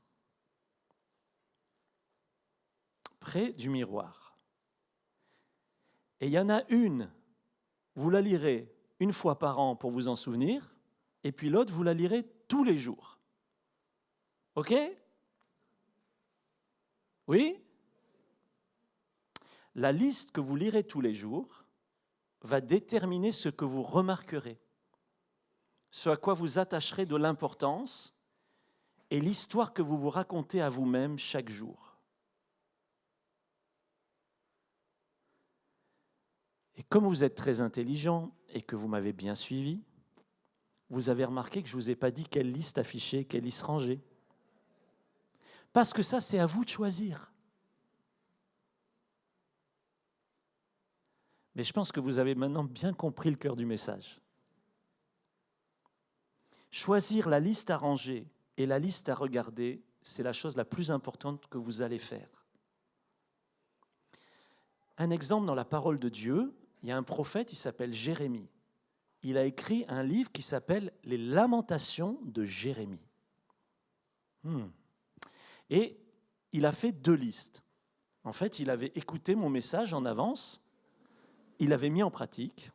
près du miroir. Et il y en a une, vous la lirez une fois par an pour vous en souvenir, et puis l'autre, vous la lirez tous les jours. OK? Oui? La liste que vous lirez tous les jours va déterminer ce que vous remarquerez, ce à quoi vous attacherez de l'importance et l'histoire que vous vous racontez à vous-même chaque jour. Et comme vous êtes très intelligent et que vous m'avez bien suivi, vous avez remarqué que je ne vous ai pas dit quelle liste afficher, quelle liste ranger. Parce que ça, c'est à vous de choisir. Mais je pense que vous avez maintenant bien compris le cœur du message. Choisir la liste à ranger et la liste à regarder, c'est la chose la plus importante que vous allez faire. Un exemple dans la parole de Dieu, il y a un prophète, il s'appelle Jérémie. Il a écrit un livre qui s'appelle « Les Lamentations de Jérémie ». Et il a fait 2 listes. En fait, il avait écouté mon message en avance, il l'avait mis en pratique,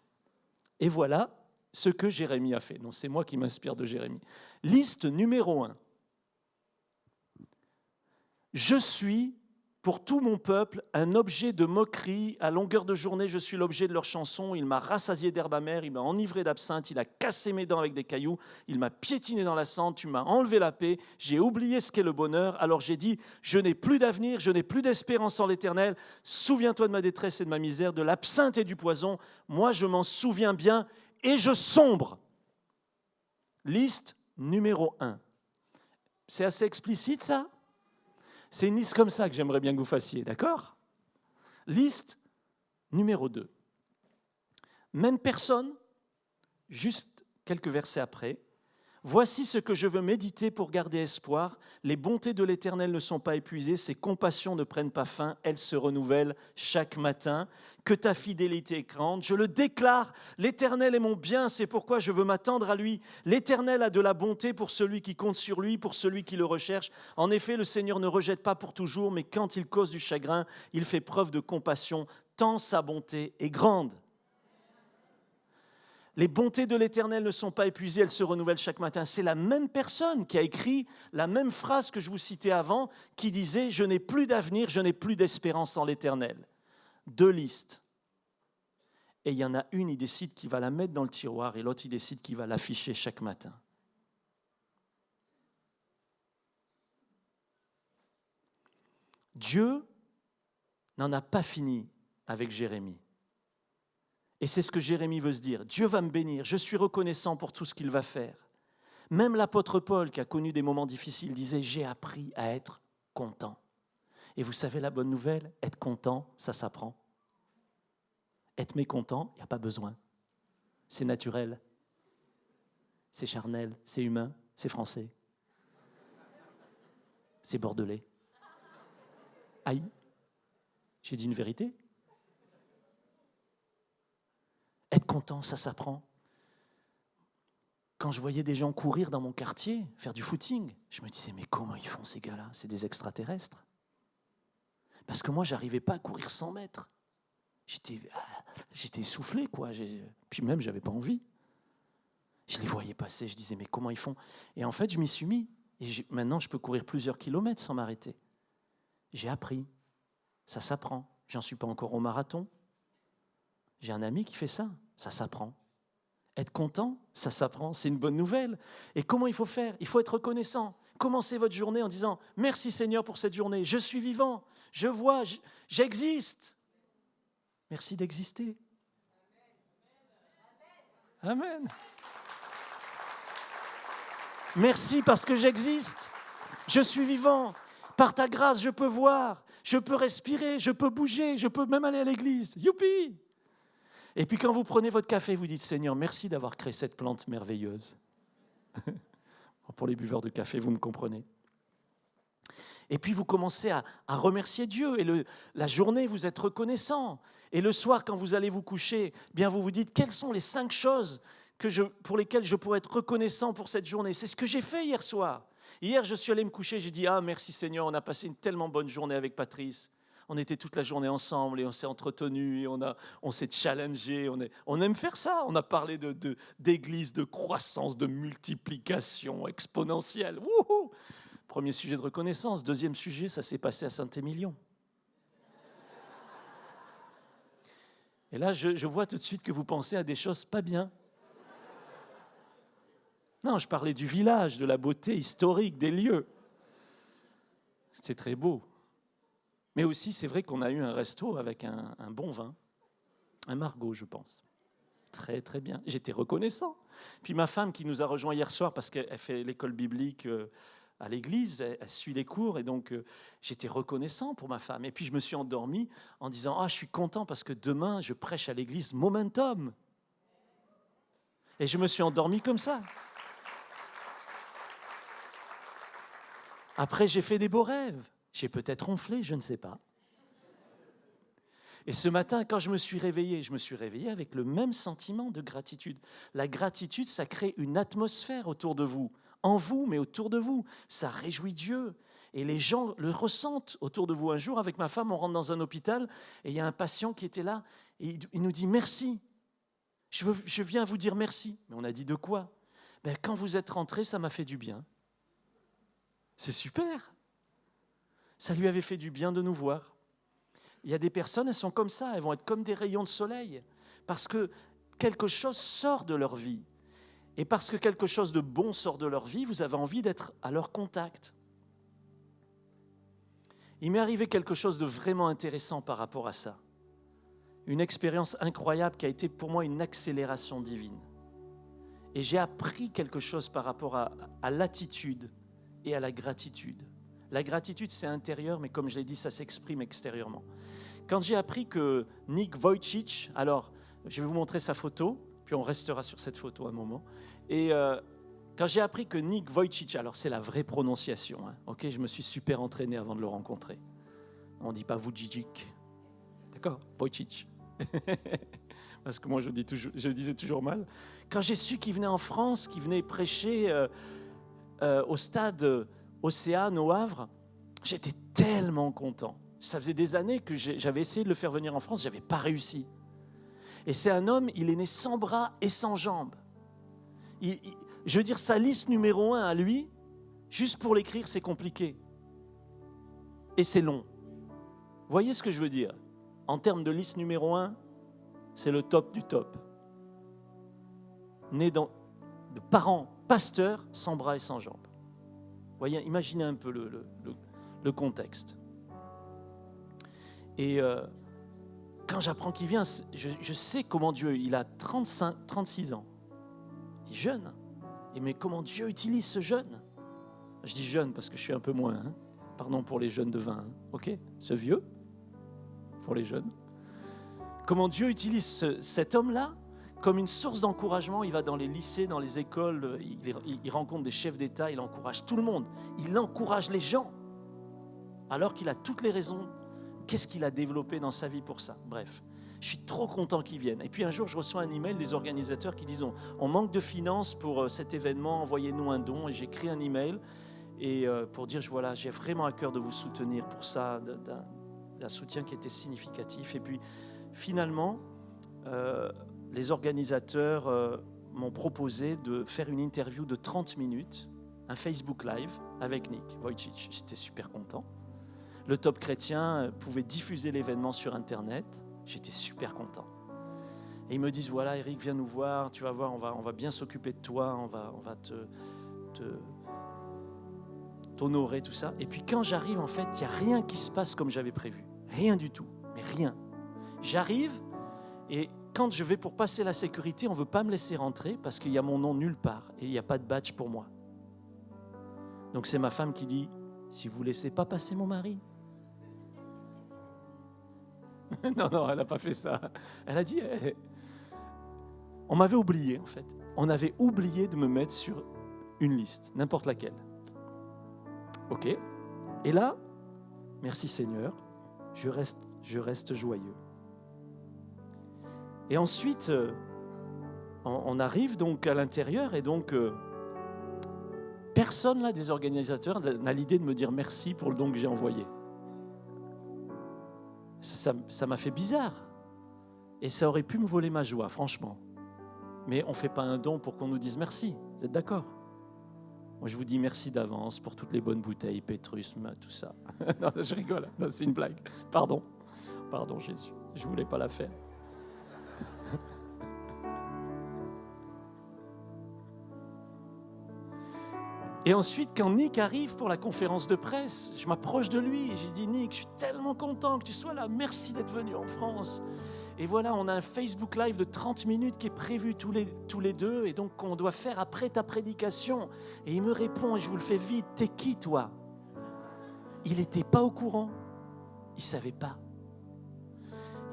et voilà ce que Jérémie a fait. Donc, c'est moi qui m'inspire de Jérémie. Liste numéro 1. Je suis, pour tout mon peuple, un objet de moquerie. À longueur de journée, je suis l'objet de leurs chansons. Il m'a rassasié d'herbe amère, il m'a enivré d'absinthe, il a cassé mes dents avec des cailloux, il m'a piétiné dans la cendre, tu m'as enlevé la paix, j'ai oublié ce qu'est le bonheur. Alors j'ai dit, je n'ai plus d'avenir, je n'ai plus d'espérance en l'Éternel. Souviens-toi de ma détresse et de ma misère, de l'absinthe et du poison. Moi, je m'en souviens bien et je sombre. Liste numéro 1. C'est assez explicite, ça? C'est une liste comme ça que j'aimerais bien que vous fassiez, d'accord? Liste numéro 2. Même personne, juste quelques versets après. Voici ce que je veux méditer pour garder espoir. Les bontés de l'Éternel ne sont pas épuisées, ses compassions ne prennent pas fin, elles se renouvellent chaque matin. Que ta fidélité est grande. Je le déclare, l'Éternel est mon bien, c'est pourquoi je veux m'attendre à lui. L'Éternel a de la bonté pour celui qui compte sur lui, pour celui qui le recherche. En effet, le Seigneur ne rejette pas pour toujours, mais quand il cause du chagrin, il fait preuve de compassion, tant sa bonté est grande. Les bontés de l'Éternel ne sont pas épuisées, elles se renouvellent chaque matin. C'est la même personne qui a écrit la même phrase que je vous citais avant, qui disait « Je n'ai plus d'avenir, je n'ai plus d'espérance en l'Éternel ». 2 listes. Et il y en a une, il décide qu'il va la mettre dans le tiroir et l'autre, il décide qu'il va l'afficher chaque matin. Dieu n'en a pas fini avec Jérémie. Et c'est ce que Jérémie veut se dire. Dieu va me bénir, je suis reconnaissant pour tout ce qu'il va faire. Même l'apôtre Paul, qui a connu des moments difficiles, disait « J'ai appris à être content ». Et vous savez la bonne nouvelle, être content, ça s'apprend. Être mécontent, il n'y a pas besoin. C'est naturel. C'est charnel, c'est humain, c'est français. C'est bordelais. Aïe, j'ai dit une vérité. Être content, ça s'apprend. Quand je voyais des gens courir dans mon quartier, faire du footing, je me disais, mais comment ils font ces gars-là? C'est des extraterrestres. Parce que moi, je n'arrivais pas à courir 100 mètres. J'étais essoufflé, quoi. Puis même, je n'avais pas envie. Je les voyais passer, je disais, mais comment ils font? Et en fait, je m'y suis mis. Et maintenant, je peux courir plusieurs kilomètres sans m'arrêter. J'ai appris. Ça s'apprend. J'en suis pas encore au marathon. J'ai un ami qui fait ça. Ça s'apprend. Être content, ça s'apprend. C'est une bonne nouvelle. Et comment il faut faire? Il faut être reconnaissant. Commencez votre journée en disant, merci Seigneur pour cette journée. Je suis vivant. Je vois, j'existe. Merci d'exister. Amen. Merci parce que j'existe. Je suis vivant. Par ta grâce, je peux voir, je peux respirer, je peux bouger, je peux même aller à l'église. Youpi! Et puis quand vous prenez votre café, vous dites, Seigneur, merci d'avoir créé cette plante merveilleuse. Pour les buveurs de café, vous me comprenez. Et puis vous commencez à remercier Dieu. Et la journée, vous êtes reconnaissant. Et le soir, quand vous allez vous coucher, bien vous vous dites, quelles sont les 5 choses pour lesquelles je pourrais être reconnaissant pour cette journée? C'est ce que j'ai fait hier soir. Hier, je suis allé me coucher, j'ai dit, merci Seigneur, on a passé une tellement bonne journée avec Patrice. On était toute la journée ensemble et on s'est entretenus, et on s'est challengé. On aime faire ça. On a parlé d'église, de croissance, de multiplication exponentielle. Wouhou! Premier sujet de reconnaissance. Deuxième sujet, ça s'est passé à Saint-Émilion. Et là, je vois tout de suite que vous pensez à des choses pas bien. Non, je parlais du village, de la beauté historique des lieux. C'est très beau. Mais aussi, c'est vrai qu'on a eu un resto avec un bon vin, un Margaux, je pense. Très, très bien. J'étais reconnaissant. Puis ma femme qui nous a rejoints hier soir, parce qu'elle fait l'école biblique à l'église, elle suit les cours, et donc j'étais reconnaissant pour ma femme. Et puis je me suis endormi en disant, je suis content parce que demain, je prêche à l'église Momentum. Et je me suis endormi comme ça. Après, j'ai fait des beaux rêves. J'ai peut-être ronflé, je ne sais pas. Et ce matin, quand je me suis réveillé avec le même sentiment de gratitude. La gratitude, ça crée une atmosphère autour de vous, en vous, mais autour de vous. Ça réjouit Dieu. Et les gens le ressentent autour de vous. Un jour, avec ma femme, on rentre dans un hôpital et il y a un patient qui était là et il nous dit « Merci, je viens vous dire merci. » Mais on a dit « De quoi ?» Quand vous êtes rentrés, ça m'a fait du bien. C'est super. Ça lui avait fait du bien de nous voir. Il y a des personnes, elles sont comme ça, elles vont être comme des rayons de soleil, parce que quelque chose sort de leur vie. Et parce que quelque chose de bon sort de leur vie, vous avez envie d'être à leur contact. Il m'est arrivé quelque chose de vraiment intéressant par rapport à ça. Une expérience incroyable qui a été pour moi une accélération divine. Et j'ai appris quelque chose par rapport à l'attitude et à la gratitude. La gratitude, c'est intérieur, mais comme je l'ai dit, ça s'exprime extérieurement. Quand j'ai appris que Nick Vujicic, alors je vais vous montrer sa photo, puis on restera sur cette photo un moment, et quand j'ai appris que Nick Vujicic, alors c'est la vraie prononciation, ok, je me suis super entraîné avant de le rencontrer. On ne dit pas Vujicic, d'accord, Vujicic. Parce que moi je le disais toujours mal. Quand j'ai su qu'il venait en France, qu'il venait prêcher au stade Océane au Havre, j'étais tellement content. Ça faisait des années que j'avais essayé de le faire venir en France, je n'avais pas réussi. Et c'est un homme, il est né sans bras et sans jambes. Je veux dire, sa liste numéro 1 à lui, juste pour l'écrire, c'est compliqué. Et c'est long. Vous voyez ce que je veux dire? En termes de liste numéro 1, c'est le top du top. Né de parents pasteurs, sans bras et sans jambes. Voyez, imaginez un peu le contexte. Et quand j'apprends qu'il vient, je sais comment Dieu, il a 36 ans. Il est jeune. Mais comment Dieu utilise ce jeune? Je dis jeune parce que je suis un peu moins. Pardon pour les jeunes de 20. Ok? Ce vieux, pour les jeunes. Comment Dieu utilise cet homme-là comme une source d'encouragement. Il va dans les lycées, dans les écoles, il rencontre des chefs d'État, il encourage tout le monde. Il encourage les gens, alors qu'il a toutes les raisons. Qu'est-ce qu'il a développé dans sa vie pour ça? Bref, je suis trop content qu'il vienne. Et puis un jour, je reçois un email des organisateurs qui disent on manque de finances pour cet événement, envoyez-nous un don. Et j'écris un email et pour dire voilà, j'ai vraiment à cœur de vous soutenir pour ça, d'un soutien qui était significatif. Et puis finalement, les organisateurs m'ont proposé de faire une interview de 30 minutes, un Facebook Live avec Nick Vujicic. J'étais super content. Le Top Chrétien pouvait diffuser l'événement sur Internet. J'étais super content. Et ils me disent, voilà, Eric, viens nous voir, tu vas voir, on va bien s'occuper de toi, on va t'honorer, tout ça. Et puis quand j'arrive, en fait, il n'y a rien qui se passe comme j'avais prévu. Rien du tout, mais rien. J'arrive et quand je vais pour passer la sécurité, on ne veut pas me laisser rentrer parce qu'il y a mon nom nulle part et il n'y a pas de badge pour moi. Donc c'est ma femme qui dit, si vous ne laissez pas passer mon mari. Non, elle n'a pas fait ça. Elle a dit, on m'avait oublié en fait. On avait oublié de me mettre sur une liste, n'importe laquelle. Ok. Et là, merci Seigneur, je reste joyeux. Et ensuite, on arrive donc à l'intérieur et donc personne là des organisateurs n'a l'idée de me dire merci pour le don que j'ai envoyé. Ça m'a fait bizarre. Et ça aurait pu me voler ma joie, franchement. Mais on ne fait pas un don pour qu'on nous dise merci. Vous êtes d'accord ? Moi, je vous dis merci d'avance pour toutes les bonnes bouteilles, Pétrus, tout ça. Non, je rigole. Non, c'est une blague. Pardon, Jésus. Je ne voulais pas la faire. Et ensuite, quand Nick arrive pour la conférence de presse, je m'approche de lui et j'ai dit, Nick, je suis tellement content que tu sois là. Merci d'être venu en France. Et voilà, on a un Facebook Live de 30 minutes qui est prévu tous les deux et donc qu'on doit faire après ta prédication. Et il me répond, et je vous le fais vite, t'es qui toi ? Il n'était pas au courant. Il ne savait pas.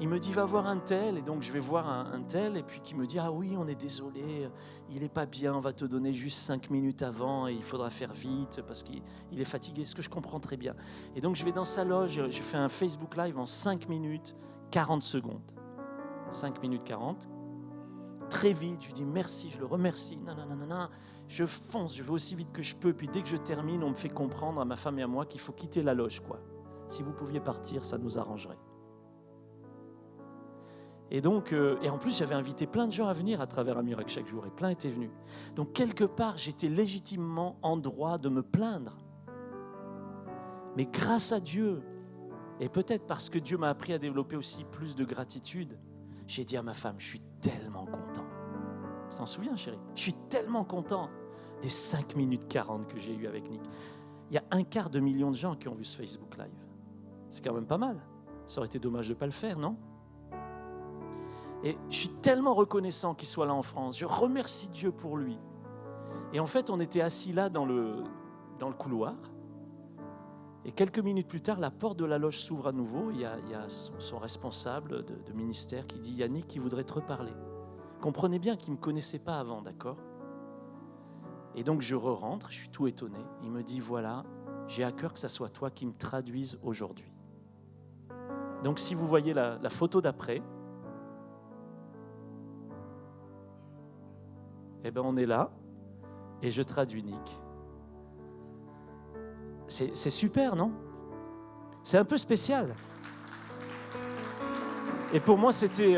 Il me dit, va voir un tel, et donc je vais voir un tel, et puis qui me dit, ah oui, on est désolé, il n'est pas bien, on va te donner juste 5 minutes avant, et il faudra faire vite, parce qu'il est fatigué, ce que je comprends très bien. Et donc je vais dans sa loge, je fais un Facebook Live en 5 minutes, 40 secondes. 5 minutes 40. Très vite, je lui dis merci, je le remercie, non. Je fonce, je vais aussi vite que je peux, puis dès que je termine, on me fait comprendre à ma femme et à moi qu'il faut quitter la loge, quoi. Si vous pouviez partir, ça nous arrangerait. Et donc, et en plus, j'avais invité plein de gens à venir à travers un miracle chaque jour, et plein étaient venus. Donc, quelque part, j'étais légitimement en droit de me plaindre. Mais grâce à Dieu, et peut-être parce que Dieu m'a appris à développer aussi plus de gratitude, j'ai dit à ma femme, je suis tellement content. Tu t'en souviens, chérie ? Je suis tellement content des 5 minutes 40 que j'ai eues avec Nick. Il y a 250 000 de gens qui ont vu ce Facebook Live. C'est quand même pas mal. Ça aurait été dommage de ne pas le faire, non ? Et je suis tellement reconnaissant qu'il soit là en France. Je remercie Dieu pour lui. Et en fait, on était assis là dans le couloir. Et quelques minutes plus tard, la porte de la loge s'ouvre à nouveau. Il y a son responsable de ministère qui dit « Yannick qui voudrait te reparler ». Comprenez bien qu'il ne me connaissait pas avant, d'accord ? Et donc je rentre, je suis tout étonné. Il me dit « Voilà, j'ai à cœur que ça soit toi qui me traduise aujourd'hui ». Donc si vous voyez la photo d'après, eh bien on est là et je traduis Nick. C'est super, non ? C'est un peu spécial. Et pour moi, c'était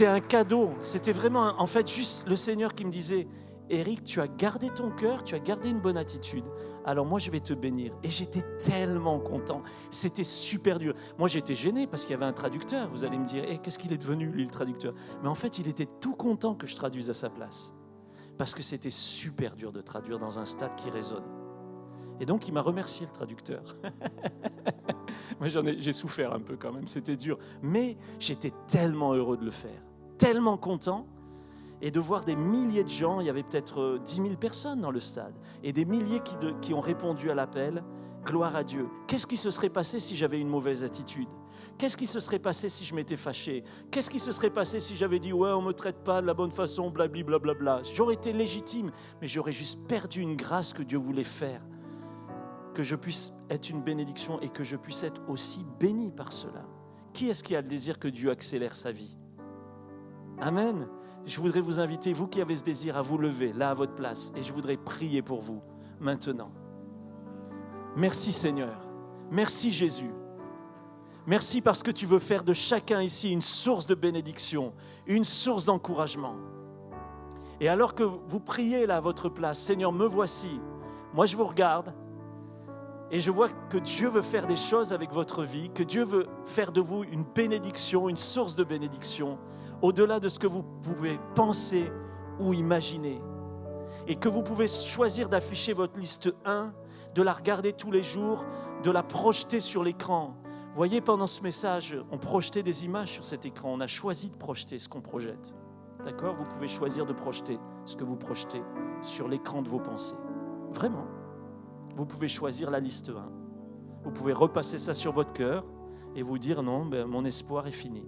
un cadeau. C'était vraiment, en fait, juste le Seigneur qui me disait « Eric, tu as gardé ton cœur, tu as gardé une bonne attitude. Alors moi, je vais te bénir. » Et j'étais tellement content. C'était super dur. Moi, j'étais gêné parce qu'il y avait un traducteur. Vous allez me dire « qu'est-ce qu'il est devenu, lui, le traducteur ?» Mais en fait, il était tout content que je traduise à sa place. Parce que c'était super dur de traduire dans un stade qui résonne. Et donc, il m'a remercié, le traducteur. Moi, j'ai souffert un peu quand même, c'était dur. Mais j'étais tellement heureux de le faire, tellement content. Et de voir des milliers de gens, il y avait peut-être 10 000 personnes dans le stade, et des milliers qui ont répondu à l'appel. Gloire à Dieu. Qu'est-ce qui se serait passé si j'avais une mauvaise attitude ? Qu'est-ce qui se serait passé si je m'étais fâché ? Qu'est-ce qui se serait passé si j'avais dit « Ouais, on ne me traite pas de la bonne façon, blablabla ». J'aurais été légitime, mais j'aurais juste perdu une grâce que Dieu voulait faire. Que je puisse être une bénédiction et que je puisse être aussi béni par cela. Qui est-ce qui a le désir que Dieu accélère sa vie ? Amen. Je voudrais vous inviter, vous qui avez ce désir, à vous lever là à votre place et je voudrais prier pour vous maintenant. Merci Seigneur. Merci Jésus. Merci parce que tu veux faire de chacun ici une source de bénédiction, une source d'encouragement. Et alors que vous priez là à votre place, Seigneur, me voici, moi je vous regarde et je vois que Dieu veut faire des choses avec votre vie, que Dieu veut faire de vous une bénédiction, une source de bénédiction, au-delà de ce que vous pouvez penser ou imaginer. Et que vous pouvez choisir d'afficher votre liste 1, de la regarder tous les jours, de la projeter sur l'écran. Vous voyez, pendant ce message, on projetait des images sur cet écran. On a choisi de projeter ce qu'on projette. D'accord ? Vous pouvez choisir de projeter ce que vous projetez sur l'écran de vos pensées. Vraiment. Vous pouvez choisir la liste 1. Vous pouvez repasser ça sur votre cœur et vous dire non, mon espoir est fini.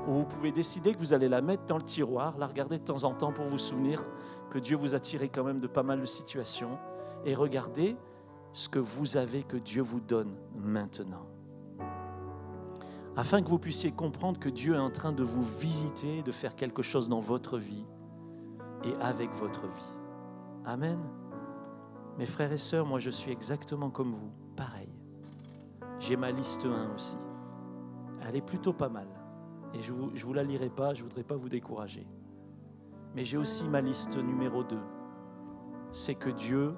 Ou vous pouvez décider que vous allez la mettre dans le tiroir, la regarder de temps en temps pour vous souvenir que Dieu vous a tiré quand même de pas mal de situations et regardez ce que vous avez, que Dieu vous donne maintenant. Afin que vous puissiez comprendre que Dieu est en train de vous visiter, de faire quelque chose dans votre vie et avec votre vie. Amen. Mes frères et sœurs, moi je suis exactement comme vous, pareil. J'ai ma liste 1 aussi. Elle est plutôt pas mal. Et je vous la lirai pas, je ne voudrais pas vous décourager. Mais j'ai aussi ma liste numéro 2. C'est que Dieu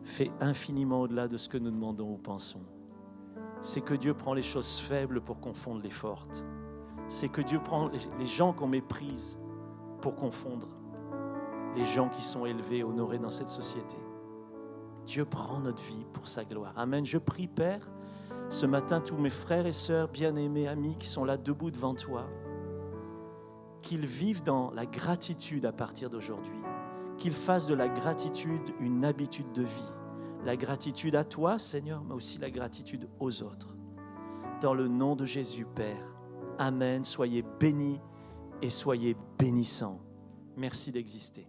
fait infiniment au-delà de ce que nous demandons ou pensons. C'est que Dieu prend les choses faibles pour confondre les fortes. C'est que Dieu prend les gens qu'on méprise pour confondre les gens qui sont élevés, honorés dans cette société. Dieu prend notre vie pour sa gloire. Amen. Je prie, Père, ce matin, tous mes frères et sœurs, bien-aimés, amis qui sont là debout devant toi, qu'ils vivent dans la gratitude à partir d'aujourd'hui, qu'ils fassent de la gratitude une habitude de vie. La gratitude à toi, Seigneur, mais aussi la gratitude aux autres. Dans le nom de Jésus, Père. Amen. Soyez bénis et soyez bénissants. Merci d'exister.